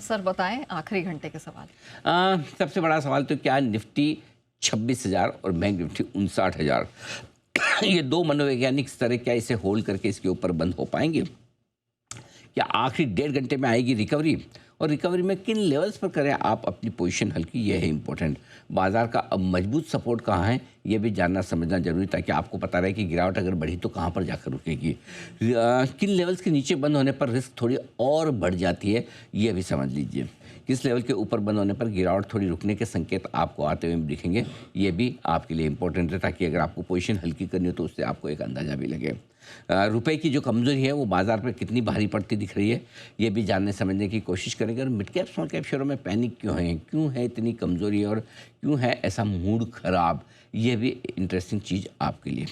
Sir बताएं आखिरी घंटे के सवाल। सबसे बड़ा सवाल तो क्या निफ्टी 26,000 और बैंक निफ्टी 59,000 ये दो मनोवैज्ञानिक स्तर है, क्या इसे होल्ड करके इसके ऊपर बंद हो पाएंगे? क्या आखिरी 1.5 घंटे में आएगी रिकवरी? और रिकवरी में किन लेवल्स पर करें आप अपनी पोजीशन हल्की, ये है इंपॉर्टेंट। बाजार का अब मजबूत सपोर्ट कहाँ है ये भी जानना समझना जरूरी, ताकि आपको पता रहे कि गिरावट अगर बढ़ी तो कहाँ पर जाकर रुकेगी। किन लेवल्स के नीचे बंद होने पर रिस्क थोड़ी और बढ़ जाती है ये भी समझ लीजिए। किस लेवल के ऊपर बंद होने पर गिरावट थोड़ी रुकने के संकेत आपको आते हुए दिखेंगे, ये भी आपके लिए इंपॉर्टेंट है, ताकि अगर आपको पोजीशन हल्की करनी हो तो उससे आपको एक अंदाज़ा भी लगे। रुपए की जो कमज़ोरी है वो बाजार पर कितनी भारी पड़ती दिख रही है ये भी जानने समझने की कोशिश करेंगे। और मिड कैप स्मॉल कैप शेयरों में पैनिक क्यों है इतनी कमज़ोरी, और क्यों है ऐसा मूड ख़राब, ये भी इंटरेस्टिंग चीज़ आपके लिए।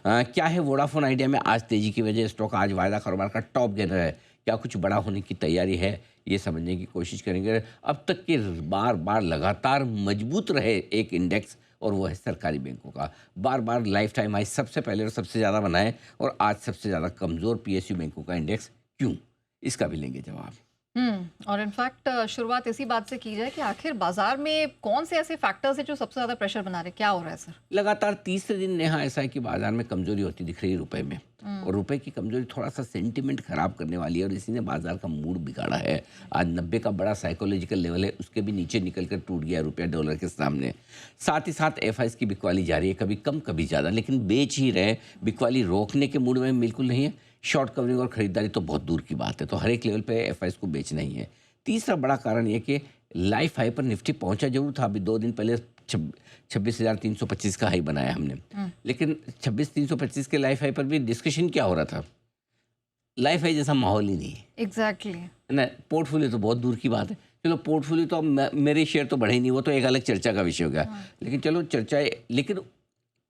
क्या है वोडाफोन आइडिया में आज तेज़ी की वजह स्टॉक आज वायदा कारोबार का टॉप गेनर है, क्या कुछ बड़ा होने की तैयारी है ये समझने की कोशिश करेंगे। अब तक के बार बार लगातार मजबूत रहे एक इंडेक्स और वो है सरकारी बैंकों का, बार बार लाइफ टाइम हाई सबसे पहले और सबसे ज़्यादा बनाए, और आज सबसे ज़्यादा कमज़ोर पीएसयू बैंकों का इंडेक्स क्यों, इसका भी लेंगे जवाब। और इनफैक्ट शुरुआत इसी बात से की जाए कि आखिर बाजार में कौन से ऐसे फैक्टर्स हैं जो सबसे ज़्यादा प्रेशर बना रहे, क्या हो रहा है सर? लगातार तीसरे दिन नेहा ऐसा है कि बाजार में कमजोरी होती दिख रही है रुपए में, और रुपए की कमजोरी थोड़ा सा सेंटिमेंट खराब करने वाली है और इसी ने बाजार का मूड बिगाड़ा है। आज 90 का बड़ा साइकोलॉजिकल लेवल है, उसके भी नीचे निकल कर टूट गया रुपया डॉलर के सामने। साथ ही साथ एफआईएस की बिकवाली जारी है, कभी कम कभी ज़्यादा, लेकिन बेच ही रहे। बिकवाली रोकने के मूड में बिल्कुल नहीं है। शॉर्ट कवरिंग और खरीदारी तो बहुत दूर की बात है, तो हर एक लेवल पे एफआईएस को बेचना ही है। तीसरा बड़ा कारण ये कि लाइफ हाई पर निफ्टी पहुंचा जरूर था, अभी 2 दिन पहले 26,325 का हाई बनाया हमने, लेकिन 26,325 के लाइफ हाई पर भी डिस्कशन क्या हो रहा था, लाइफ हाई जैसा माहौल ही नहीं है। एग्जैक्टली ना, पोर्टफोलियो तो बहुत दूर की बात है। चलो पोर्टफोलियो तो अब मेरे शेयर तो बढ़े ही नहीं, वो तो एक अलग चर्चा का विषय हो गया। लेकिन चलो चर्चा, लेकिन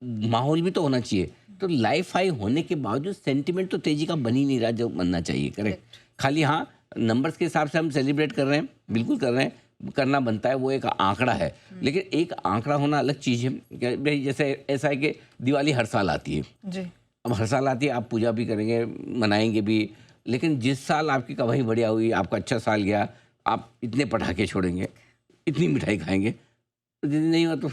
माहौल भी तो होना चाहिए। तो लाइफ हाई होने के बावजूद सेंटिमेंट तो तेजी का बन ही नहीं रहा जो बनना चाहिए। करेक्ट, खाली हाँ नंबर्स के हिसाब से हम सेलिब्रेट कर रहे हैं, बिल्कुल कर रहे हैं, करना बनता है, वो एक आंकड़ा है। लेकिन एक आंकड़ा होना अलग चीज़ है। भाई जैसे ऐसा है कि दिवाली हर साल आती है जी, अब हर साल आती है, आप पूजा भी करेंगे मनाएंगे भी, लेकिन जिस साल आपकी कमाई बढ़िया हुई, आपका अच्छा साल गया, आप इतने पटाखे छोड़ेंगे, इतनी मिठाई खाएंगे, तो जिस दिन नहीं हुआ तो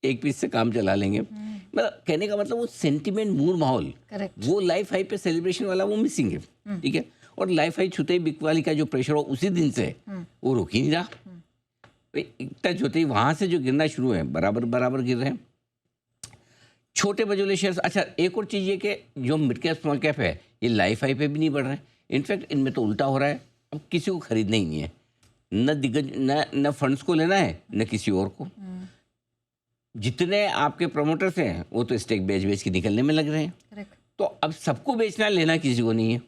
एक पीस से काम चला लेंगे। मतलब कहने का मतलब वो सेंटिमेंट मूड माहौल, वो लाइफ हाई पे सेलिब्रेशन वाला वो मिसिंग है। ठीक है, और लाइफ हाई छूते ही बिकवाली का जो प्रेशर हो उसी दिन से वो रुक ही नहीं रहा। टच होते ही वहां से जो गिरना शुरू है, बराबर बराबर गिर रहे हैं छोटे बजोले शेयर्स। अच्छा, एक और चीज़ ये कि जो मिड कैप स्मॉल कैप है ये लाइफ हाई पे भी नहीं बढ़ रहे हैं, इनफैक्ट इनमें तो उल्टा हो रहा है। अब किसी को खरीदना ही नहीं है, न दिग्गज न फंड्स को लेना है न किसी और को। जितने आपके प्रमोटर्स हैं वो तो स्टेक बेच बेच के निकलने में लग रहे हैं, तो अब सबको बेचना लेना किसी को नहीं है,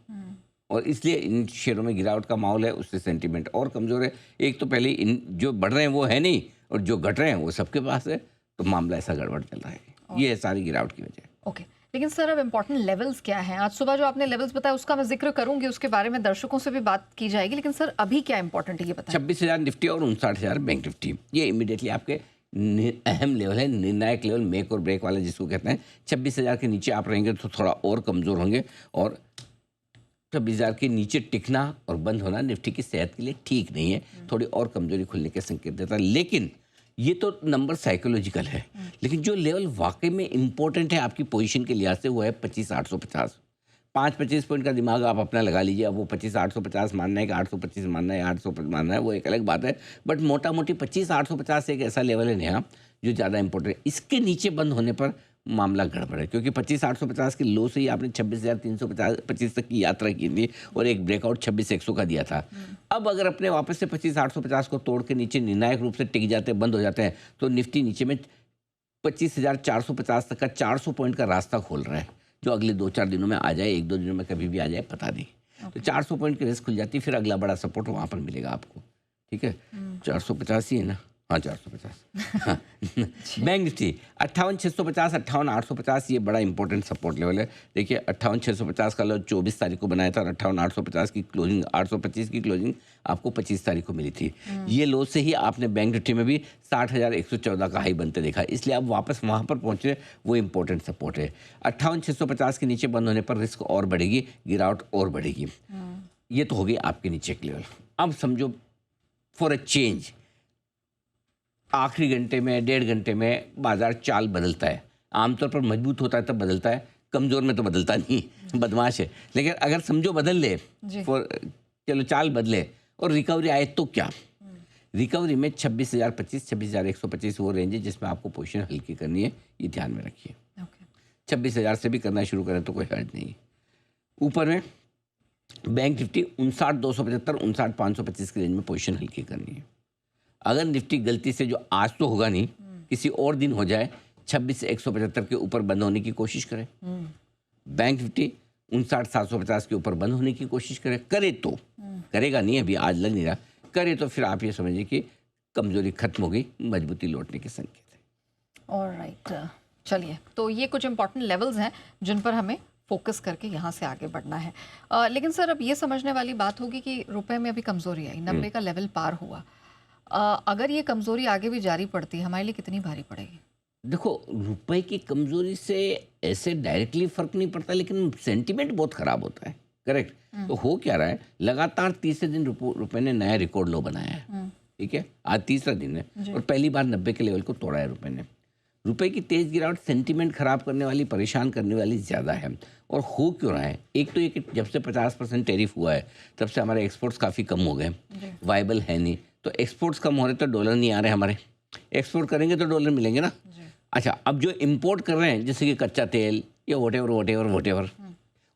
और इसलिए इन शेयरों में गिरावट का माहौल है, उससे सेंटीमेंट और कमज़ोर है। एक तो पहले इन जो बढ़ रहे हैं वो है नहीं, और जो घट रहे हैं वो सबके पास है, तो मामला ऐसा गड़बड़ चल रहा है। ये है सारी गिरावट की वजह। ओके, लेकिन सर अब इम्पोर्टेंट लेवल्स क्या हैं? आज सुबह जो आपने लेवल्स बताया उसका मैं जिक्र करूंगी, उसके बारे में दर्शकों से भी बात की जाएगी, लेकिन सर अभी क्या इंपॉर्टेंट है ये बताएं। 26,000 निफ्टी और 59,000 बैंक निफ्टी, ये इमीडिएटली आपके अहम लेवल है, निर्णायक लेवल, मेक और ब्रेक वाला जिसको कहते हैं। 26,000 के नीचे आप रहेंगे तो थोड़ा और कमज़ोर होंगे, और 26,000 के नीचे टिकना और बंद होना निफ्टी की सेहत के लिए ठीक नहीं है, थोड़ी और कमजोरी खुलने के संकेत देता है। लेकिन ये तो नंबर साइकोलॉजिकल है, लेकिन जो लेवल वाकई में इंपॉर्टेंट है आपकी पोजीशन के लिहाज से वो है 25,850। 5-25 पॉइंट का दिमाग आप अपना लगा लीजिए। अब वो 25,850 मानना है कि 825 मानना है, 800 मानना है, वो एक अलग बात है, बट मोटा मोटी 25,850 एक ऐसा लेवल है नया जो ज़्यादा इंपॉर्टेंट है। इसके नीचे बंद होने पर मामला गड़बड़ है, क्योंकि 25,850 के लो से ही आपने 26,325 तक की यात्रा की थी और एक ब्रेकआउट 26,100 का दिया था। अब अगर अपने वापस से 25,850 को तोड़ के नीचे निर्णायक रूप से टिक जाते, बंद हो जाते हैं, तो निफ्टी नीचे में 25,450 तक का 400 पॉइंट का रास्ता खोल रहा है, जो अगले 2-4 दिनों में आ जाए, 1-2 दिनों में कभी भी आ जाए, पता नहीं। तो 400 पॉइंट की रेस खुल जाती है, फिर अगला बड़ा सपोर्ट वहाँ पर मिलेगा आपको। ठीक है, 450 ही है ना, हाँ 450। हाँ बैंक निफ्टी 58,650, 58,850, ये बड़ा इंपॉर्टेंट सपोर्ट लेवल है। देखिए 58,650 का लो 24 तारीख को बनाया था, और 58,850 की क्लोजिंग, 825 की क्लोजिंग आपको 25 तारीख को मिली थी। ये लो से ही आपने बैंक निफ्टी में भी 60,114 का हाई बनते देखा, इसलिए अब वापस वहाँ पर पहुँचे, वो इंपॉर्टेंट सपोर्ट है। 58,650 के नीचे बंद होने पर रिस्क और बढ़ेगी, गिरावट और बढ़ेगी। ये तो हो गई आपके नीचे के लेवल। अब समझो फॉर अ चेंज आखिरी घंटे में, डेढ़ घंटे में बाजार चाल बदलता है। आमतौर पर मजबूत होता है तब बदलता है, कमज़ोर में तो बदलता नहीं, बदमाश है। लेकिन अगर समझो बदल ले, फॉर चलो चाल बदले और रिकवरी आए तो क्या? रिकवरी में 26,025, 26,125 वो रेंज है जिसमें आपको पोजीशन हल्की करनी है, ये ध्यान में रखिए। 26,000 से भी करना शुरू करें तो कोई हर्ज नहीं। ऊपर में बैंक निफ्टी 59,275, 59,525 की रेंज में पोजीशन हल्की करनी है। अगर निफ्टी गलती से, जो आज तो होगा नहीं, किसी और दिन हो जाए, 26,175 के ऊपर बंद होने की कोशिश करें। बैंक निफ्टी 59,750 के ऊपर बंद होने की कोशिश करे। करे तो, करेगा नहीं, अभी आज लग नहीं रहा, करे तो फिर आप ये समझिए कि कमजोरी खत्म हो गई, मजबूती लौटने के संकेत है। ऑलराइट, चलिए, तो ये कुछ इंपॉर्टेंट लेवल्स हैं जिन पर हमें फोकस करके यहाँ से आगे बढ़ना है। लेकिन सर अब ये समझने वाली बात होगी कि रुपए में अभी कमजोरी आई, 90 का लेवल पार हुआ। अगर ये कमजोरी आगे भी जारी पड़ती है, हमारे लिए कितनी भारी पड़ेगी? देखो, रुपए की कमजोरी से ऐसे डायरेक्टली फर्क नहीं पड़ता, लेकिन सेंटीमेंट बहुत खराब होता है। करेक्ट। तो हो क्या रहा है, लगातार तीसरे दिन रुपए ने नया रिकॉर्ड लो बनाया है। ठीक है, आज तीसरा दिन है और पहली बार 90 के लेवल को तोड़ा है रुपए ने। रुपए की तेज गिरावट सेंटीमेंट खराब करने वाली, परेशान करने वाली ज़्यादा है। और हो क्यों रहा है? एक तो ये कि जब से 50% टैरिफ हुआ है तब से हमारे एक्सपोर्ट्स काफ़ी कम हो गए, वायबल है नहीं। तो एक्सपोर्ट्स कम हो रहे तो डॉलर नहीं आ रहे हमारे, एक्सपोर्ट करेंगे तो डॉलर मिलेंगे ना। अच्छा, अब जो इम्पोर्ट कर रहे हैं जैसे कि कच्चा तेल या वोटेवर,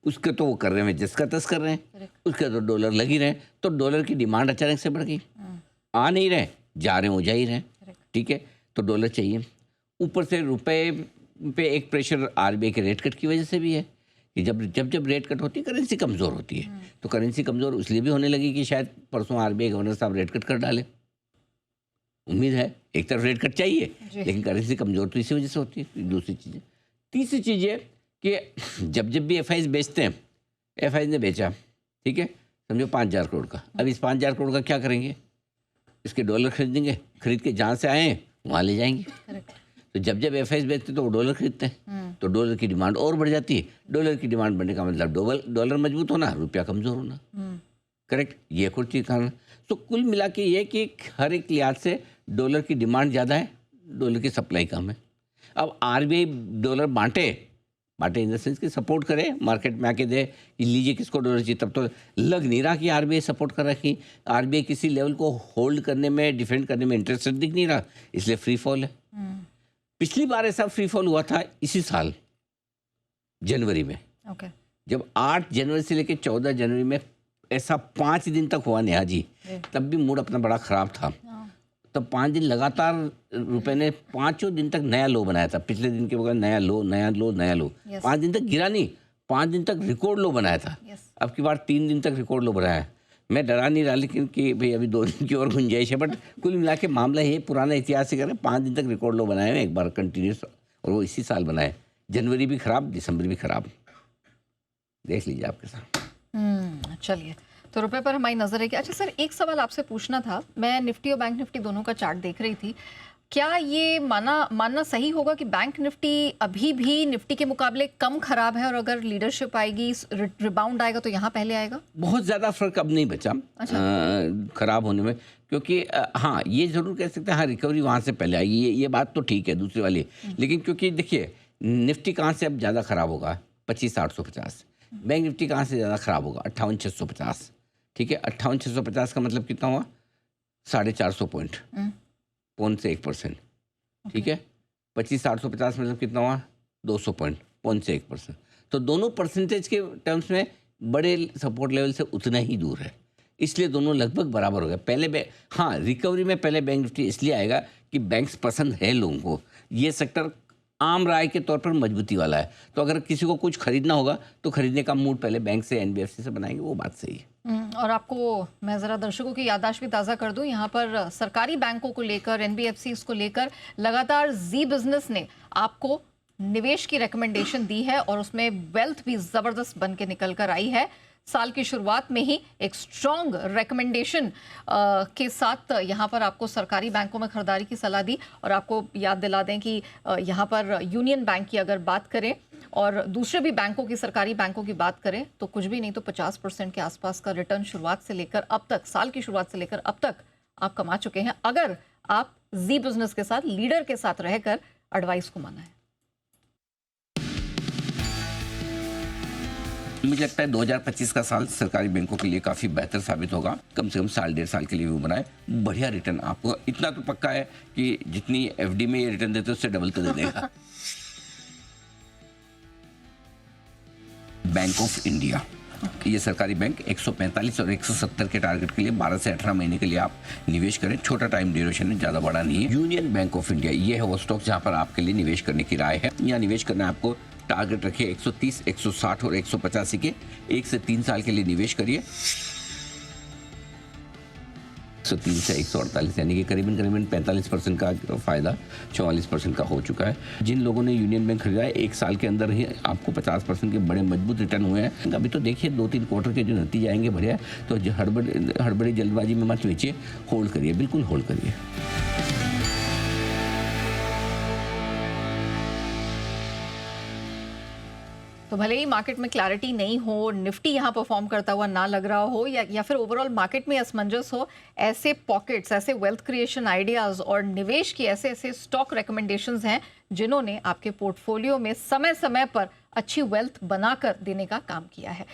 उसके तो वो कर रहे हैं, जिसका तस कर रहे हैं, उसके तो डॉलर लग ही रहे हैं। तो डॉलर की डिमांड अचानक से बढ़ गई, आ नहीं रहे, जा रहे हो जा ही रहे। ठीक है, तो डॉलर चाहिए। ऊपर से रुपए पे एक प्रेशर आरबीआई के रेट कट की वजह से भी है कि जब रेट कट होती है करेंसी कमज़ोर होती है। तो करेंसी कमज़ोर इसलिए भी होने लगी कि शायद परसों आरबीआई गवर्नर साहब रेट कट कर डाले। उम्मीद है, एक तरफ रेट कट चाहिए लेकिन करेंसी कमज़ोर तो इसी वजह से होती है। दूसरी चीज़, तीसरी चीज़ है कि जब भी एफआईज बेचते हैं, एफआईज ने बेचा, ठीक है, समझो 5,000 करोड़ का। अब इस 5,000 करोड़ का क्या करेंगे? इसके डॉलर खरीदेंगे, खरीद के जहाँ से आए हैं वहाँ ले जाएंगे। तो जब एफआईज बेचते तो वो डॉलर खरीदते हैं, तो डॉलर की डिमांड और बढ़ जाती है। डॉलर की डिमांड बढ़ने का मतलब डॉलर मजबूत होना, रुपया कमज़ोर होना। करेक्ट, ये कुछ चीज़ कारण। तो कुल मिला के ये कि हर एक लिहाज से डॉलर की डिमांड ज़्यादा है, डॉलर की सप्लाई कम है। अब आरबीआई डॉलर बांटे इन द सेंस कि सपोर्ट करे, मार्केट में आके दे कि लीजिए किसको डॉलर चाहिए, तब तो लग नहीं रहा कि आरबीआई सपोर्ट कर रखी। आरबीआई किसी लेवल को होल्ड करने में, डिफेंड करने में इंटरेस्टेड दिख नहीं रहा, इसलिए फ्री फॉल है। पिछली बार ऐसा फ्री फॉल हुआ था इसी साल जनवरी में। जब 8 जनवरी से लेकर 14 जनवरी में ऐसा 5 दिन तक हुआ नेहा जी, तब भी मूड अपना बड़ा ख़राब था। तब 5 दिन लगातार रुपए ने 5 दिन तक नया लो बनाया था। पिछले दिन के बगैर नया लो 5 दिन तक गिरा नहीं, 5 दिन तक रिकॉर्ड लो बनाया था। अब की बार 3 दिन तक रिकॉर्ड लो बनाया है। मैं डरा नहीं रहा, लेकिन कि भाई अभी 2 दिन की और गुंजाइश है, बट कुल मिला के मामला ये पुराना इतिहास से करें, 5 दिन तक रिकॉर्ड लो बनाए हैं एक बार कंटिन्यूस, और वो इसी साल बनाए। जनवरी भी खराब, दिसंबर भी खराब, देख लीजिए आपके साथ। चलिए, तो रुपए पर हमारी नजर है कि अच्छा सर, एक सवाल आपसे पूछना था। मैं निफ्टी और बैंक निफ्टी दोनों का चार्ट देख रही थी। क्या ये मानना सही होगा कि बैंक निफ्टी अभी भी निफ्टी के मुकाबले कम खराब है, और अगर लीडरशिप आएगी, रिबाउंड आएगा तो यहाँ पहले आएगा? बहुत ज़्यादा फर्क अब नहीं बचा। अच्छा। खराब होने में, क्योंकि हाँ, ये ज़रूर कह सकते हैं, हाँ, रिकवरी वहाँ से पहले आएगी, ये बात तो ठीक है, दूसरी वाली। लेकिन क्योंकि देखिए, निफ्टी कहाँ से अब ज़्यादा खराब होगा? 25,850। बैंक निफ्टी कहाँ से ज़्यादा खराब होगा? 58,650। ठीक है, 58,650 का मतलब कितना हुआ? 450 पॉइंट, 0.1%। ठीक है, 25,850 मतलब कितना हुआ? 200 पॉइंट, 0.1%। तो दोनों परसेंटेज के टर्म्स में बड़े सपोर्ट लेवल से उतना ही दूर है, इसलिए दोनों लगभग बराबर हो गए। हाँ, रिकवरी में पहले बैंक निफ्टी इसलिए आएगा कि बैंक्स पसंद है लोगों को, ये सेक्टर आम राय के तौर पर मजबूती वाला है। तो अगर किसी को कुछ खरीदना होगा तो खरीदने का मूड पहले बैंक से, एनबीएफसी से बनाएंगे, वो बात सही है। और आपको मैं ज़रा दर्शकों की याददाश्त भी ताज़ा कर दूं, यहाँ पर सरकारी बैंकों को लेकर, एनबीएफसी को लेकर लगातार जी बिजनेस ने आपको निवेश की रिकमेंडेशन दी है, और उसमें वेल्थ भी ज़बरदस्त बन के निकल कर आई है। साल की शुरुआत में ही एक स्ट्रॉन्ग रिकमेंडेशन के साथ यहाँ पर आपको सरकारी बैंकों में खरीदारी की सलाह दी। और आपको याद दिला दें कि यहाँ पर यूनियन बैंक की अगर बात करें और दूसरे भी बैंकों की, सरकारी बैंकों की बात करें, तो कुछ भी नहीं तो 50% के आसपास का रिटर्न शुरुआत से लेकर अब तक, साल की शुरुआत से लेकर अब तक आप कमा चुके हैं, अगर आप जी बिजनेस के साथ, लीडर के साथ रहकर एडवाइस को माना है। मुझे लगता है 2025 का साल सरकारी बैंकों के लिए काफ़ी बेहतर साबित होगा। कम से कम साल डेढ़ साल के लिए वो बनाए, बढ़िया रिटर्न आपको इतना तो पक्का है कि जितनी एफडी में ये रिटर्न देते हैं उससे डबल तो दे देगा। बैंक ऑफ इंडिया, ये सरकारी बैंक 145 और 170 के टारगेट के लिए 12 से 18 महीने के लिए आप निवेश करें। छोटा टाइम ड्यूरेशन है, ज़्यादा बड़ा नहीं है। यूनियन बैंक ऑफ इंडिया, ये है वो स्टॉक जहां पर आपके लिए निवेश करने की राय है। यहाँ निवेश करना आपको टारगेट रखिए 130, 160 और 185 के। 1 से 3 साल के लिए निवेश करिए। 103 से 148 यानी कि करीबन 45% का फायदा 44% का हो चुका है। जिन लोगों ने यूनियन बैंक खरीदा है, 1 साल के अंदर ही आपको 50% के बड़े मजबूत रिटर्न हुए हैं। अभी तो देखिए 2-3 क्वार्टर के जो नतीजे आएंगे बढ़िया, तो हड़बड़ी जल्दबाजी में मत बेचिए, होल्ड करिए, बिल्कुल होल्ड करिए। तो भले ही मार्केट में क्लैरिटी नहीं हो, निफ्टी यहाँ परफॉर्म करता हुआ ना लग रहा हो, या फिर ओवरऑल मार्केट में असमंजस हो, ऐसे पॉकेट्स, ऐसे वेल्थ क्रिएशन आइडियाज और निवेश की ऐसे ऐसे स्टॉक रिकमेंडेशंस हैं जिन्होंने आपके पोर्टफोलियो में समय समय पर अच्छी वेल्थ बनाकर देने का काम किया है।